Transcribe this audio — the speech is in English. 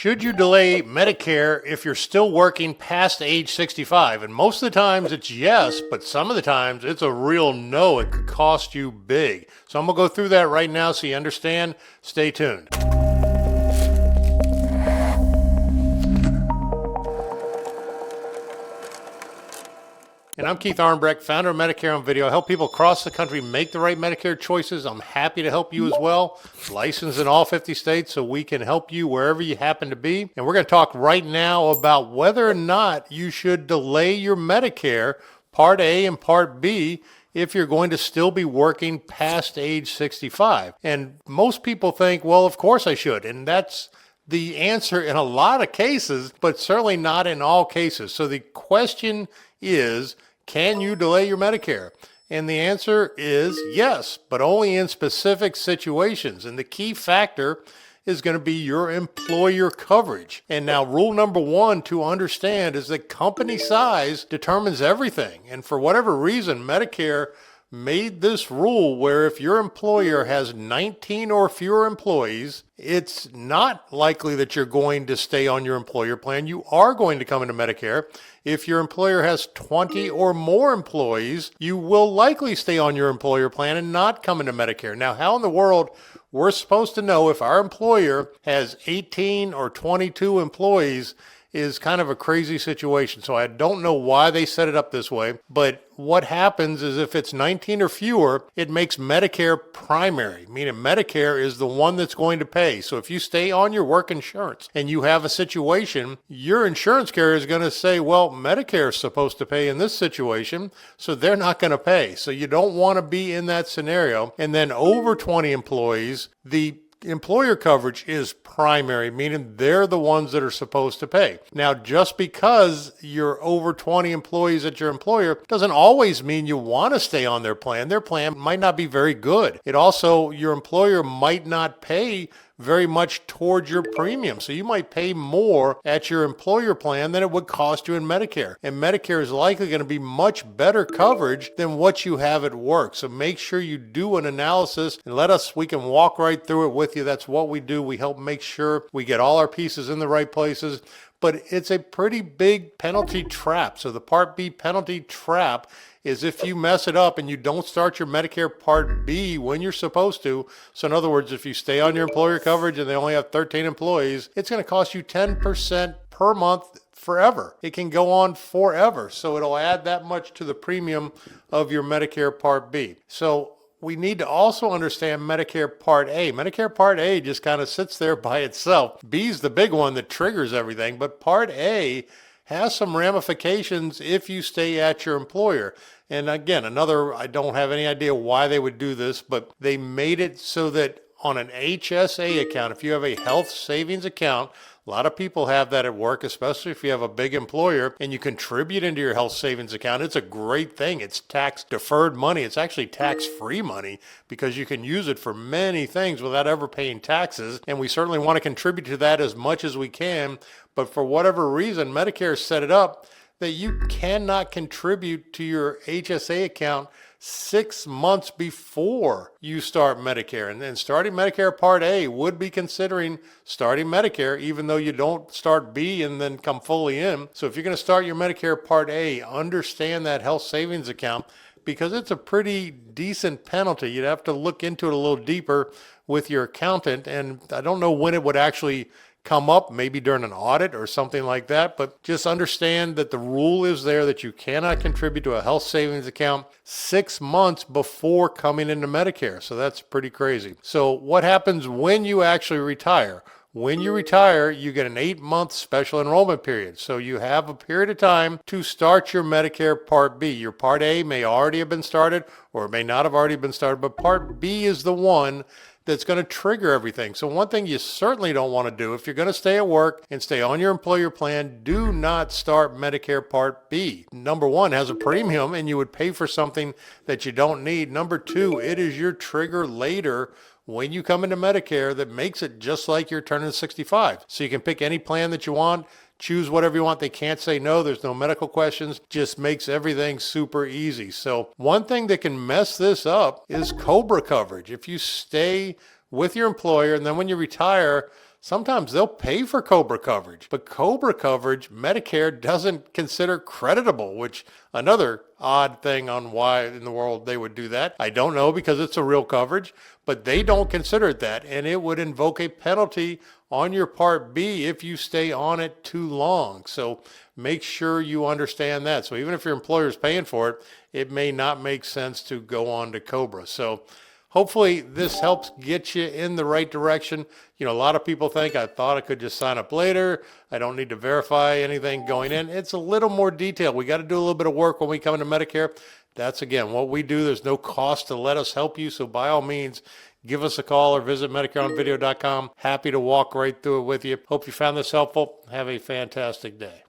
Should you delay Medicare if you're still working past age 65? And most of the times it's yes, but some of the times it's a real no. It could cost you big. So I'm going to go through that right now so you understand. Stay tuned. And I'm Keith Arnbrecht, founder of Medicare on Video. I help people across the country make the right Medicare choices. I'm happy to help you as well. Licensed in all 50 states, so we can help you wherever you happen to be. And we're going to talk right now about whether or not you should delay your Medicare Part A and Part B if you're going to still be working past age 65. And most people think, well, of course I should. And that's the answer in a lot of cases, but certainly not in all cases. So the question is, can you delay your Medicare? And the answer is yes, but only in specific situations. And the key factor is going to be your employer coverage. And now rule number one to understand is that company size determines everything. And for whatever reason, Medicare made this rule where if your employer has 19 or fewer employees, it's not likely that you're going to stay on your employer plan. You are going to come into Medicare. If your employer has 20 or more employees, you will likely stay on your employer plan and not come into Medicare. Now, how in the world we're supposed to know if our employer has 18 or 22 employees is kind of a crazy situation. So I don't know why they set it up this way, but what happens is if it's 19 or fewer, it makes Medicare primary, meaning Medicare is the one that's going to pay. So if you stay on your work insurance and you have a situation, your insurance carrier is going to say, well, Medicare is supposed to pay in this situation, so they're not going to pay. So you don't want to be in that scenario. And then over 20 employees, the employer coverage is primary, meaning they're the ones that are supposed to pay. Now, just because you're over 20 employees at your employer doesn't always mean you want to stay on their plan. Their plan might not be very good. It also, your employer might not pay very much towards your premium. So you might pay more at your employer plan than it would cost you in Medicare. And Medicare is likely going to be much better coverage than what you have at work. So make sure you do an analysis and we can walk right through it with you. That's what we do. We help make sure we get all our pieces in the right places. But it's a pretty big penalty trap. So the Part B penalty trap is if you mess it up and you don't start your Medicare Part B when you're supposed to. So in other words, if you stay on your employer coverage and they only have 13 employees, it's going to cost you 10% per month forever. It can go on forever. So it'll add that much to the premium of your Medicare Part B. So we need to also understand Medicare Part A. Medicare Part A just kind of sits there by itself. B is the big one that triggers everything, but Part A has some ramifications if you stay at your employer. And again, I don't have any idea why they would do this, but they made it so that on an HSA account, if you have a health savings account, a lot of people have that at work, especially if you have a big employer and you contribute into your health savings account. It's a great thing. It's tax deferred money. It's actually tax free money because you can use it for many things without ever paying taxes. And we certainly want to contribute to that as much as we can. But for whatever reason, Medicare set it up that you cannot contribute to your HSA account 6 months before you start Medicare. And then starting Medicare Part A would be considering starting Medicare, even though you don't start B and then come fully in. So if you're going to start your Medicare Part A, understand that health savings account because it's a pretty decent penalty. You'd have to look into it a little deeper with your accountant. And I don't know when it would actually come up, maybe during an audit or something like that, but just understand that the rule is there that you cannot contribute to a health savings account 6 months before coming into Medicare. So that's pretty crazy. So what happens when you actually retire? When you retire, you get an 8-month special enrollment period. So you have a period of time to start your Medicare Part B. Your Part A may already have been started or it may not have already been started, but Part B is the one that's going to trigger everything. So one thing you certainly don't want to do, if you're going to stay at work and stay on your employer plan, do not start Medicare Part B. Number one, it has a premium and you would pay for something that you don't need. Number two, it is your trigger later when you come into Medicare that makes it just like you're turning 65. So you can pick any plan that you want. Choose whatever you want. They can't say no. There's no medical questions. Just makes everything super easy. So one thing that can mess this up is COBRA coverage. If you stay with your employer and then when you retire, sometimes they'll pay for COBRA coverage, but COBRA coverage, Medicare doesn't consider creditable, which another odd thing on why in the world they would do that. I don't know, because it's a real coverage, but they don't consider it that, and it would invoke a penalty on your Part B if you stay on it too long. So make sure you understand that. So even if your employer is paying for it, it may not make sense to go on to COBRA. So hopefully this helps get you in the right direction. You know, a lot of people think, I thought I could just sign up later. I don't need to verify anything going in. It's a little more detailed. We got to do a little bit of work when we come into Medicare. That's, again, what we do. There's no cost to let us help you. So by all means, give us a call or visit MedicareOnVideo.com. Happy to walk right through it with you. Hope you found this helpful. Have a fantastic day.